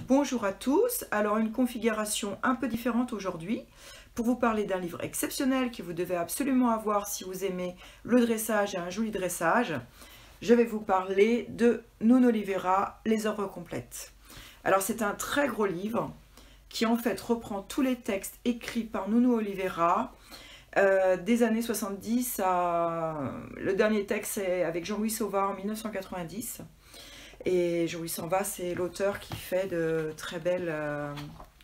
Bonjour à tous, alors une configuration un peu différente aujourd'hui pour vous parler d'un livre exceptionnel que vous devez absolument avoir si vous aimez le dressage et un joli dressage. Je vais vous parler de Nuno Oliveira, Les œuvres complètes. Alors c'est un très gros livre qui en fait reprend tous les textes écrits par Nuno Oliveira des années 70 à... Le dernier texte est avec Jean-Louis Sauvard en 1990. Et Jean-Louis Sauvard, c'est l'auteur qui fait de très belles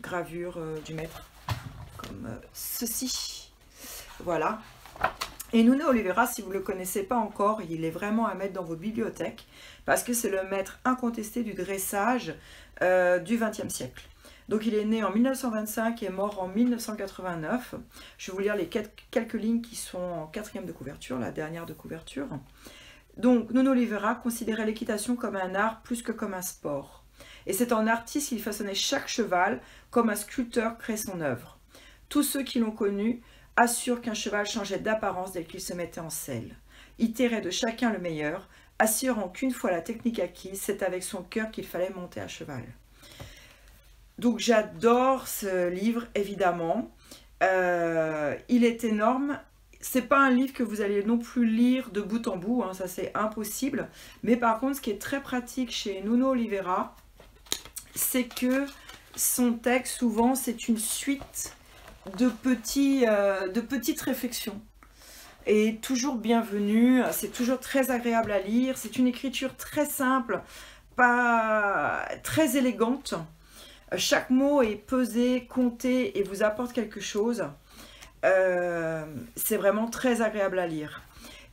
gravures du maître, comme ceci. Voilà. Et Nuno Oliveira, si vous ne le connaissez pas encore, il est vraiment à mettre dans vos bibliothèques, parce que c'est le maître incontesté du dressage du XXe siècle. Donc il est né en 1925 et est mort en 1989. Je vais vous lire les quelques lignes qui sont en quatrième de couverture, la dernière de couverture. Donc, Nuno Oliveira considérait l'équitation comme un art plus que comme un sport. Et c'est en artiste qu'il façonnait chaque cheval comme un sculpteur crée son œuvre. Tous ceux qui l'ont connu assurent qu'un cheval changeait d'apparence dès qu'il se mettait en selle. Il tirait de chacun le meilleur, assurant qu'une fois la technique acquise, c'est avec son cœur qu'il fallait monter à cheval. Donc j'adore ce livre, évidemment. Il est énorme. C'est pas un livre que vous allez non plus lire de bout en bout, hein, ça c'est impossible. Mais par contre, ce qui est très pratique chez Nuno Oliveira, c'est que son texte, souvent, c'est une suite de petites réflexions. Et toujours bienvenue, c'est toujours très agréable à lire. C'est une écriture très simple, pas très élégante. Chaque mot est pesé, compté et vous apporte quelque chose. C'est vraiment très agréable à lire.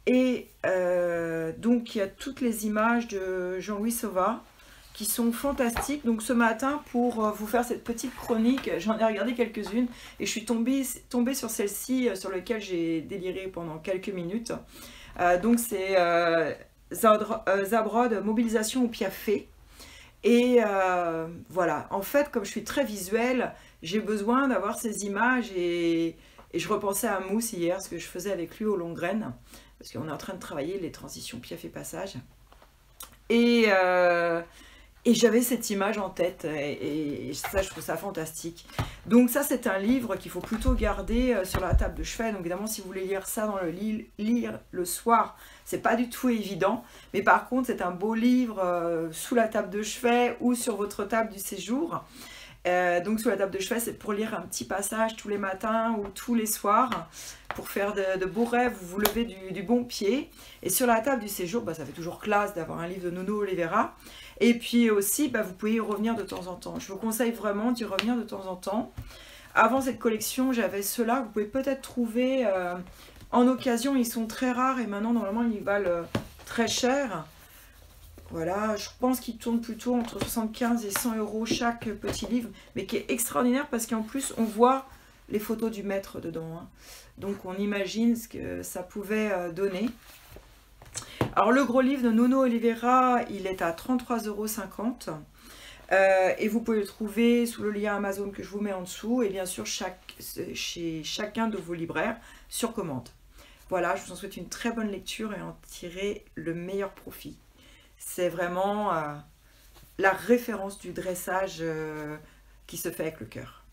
Et donc il y a toutes les images de Jean-Louis Sauvard qui sont fantastiques. Donc ce matin, pour vous faire cette petite chronique, j'en ai regardé quelques-unes et je suis tombée sur celle-ci sur laquelle j'ai déliré pendant quelques minutes. Donc c'est Zabrod, mobilisation au piafé. Et voilà, en fait, comme je suis très visuelle, j'ai besoin d'avoir ces images et je repensais à Mousse hier, ce que je faisais avec lui au long graine, parce qu'on est en train de travailler les transitions piaf et passage. Et j'avais cette image en tête, et ça, je trouve ça fantastique. Donc ça, c'est un livre qu'il faut plutôt garder sur la table de chevet. Donc évidemment, si vous voulez lire ça dans lire le soir, c'est pas du tout évident. Mais par contre, c'est un beau livre sous la table de chevet ou sur votre table du séjour. Donc sous la table de chevet, c'est pour lire un petit passage tous les matins ou tous les soirs, pour faire de beaux rêves, vous vous levez du bon pied. Et sur la table du séjour, ça fait toujours classe d'avoir un livre de Nuno Oliveira. Et puis aussi, vous pouvez y revenir de temps en temps. Je vous conseille vraiment d'y revenir de temps en temps. Avant cette collection, j'avais ceux-là, vous pouvez peut-être trouver en occasion, ils sont très rares et maintenant normalement ils valent très cher. Voilà, je pense qu'il tourne plutôt entre 75 et 100 € chaque petit livre, mais qui est extraordinaire parce qu'en plus, on voit les photos du maître dedans. Hein. Donc, on imagine ce que ça pouvait donner. Alors, le gros livre de Nuno Oliveira, il est à 33,50 €. Et vous pouvez le trouver sous le lien Amazon que je vous mets en dessous. Et bien sûr, chez chacun de vos libraires sur commande. Voilà, je vous en souhaite une très bonne lecture et en tirer le meilleur profit. C'est vraiment la référence du dressage qui se fait avec le cœur.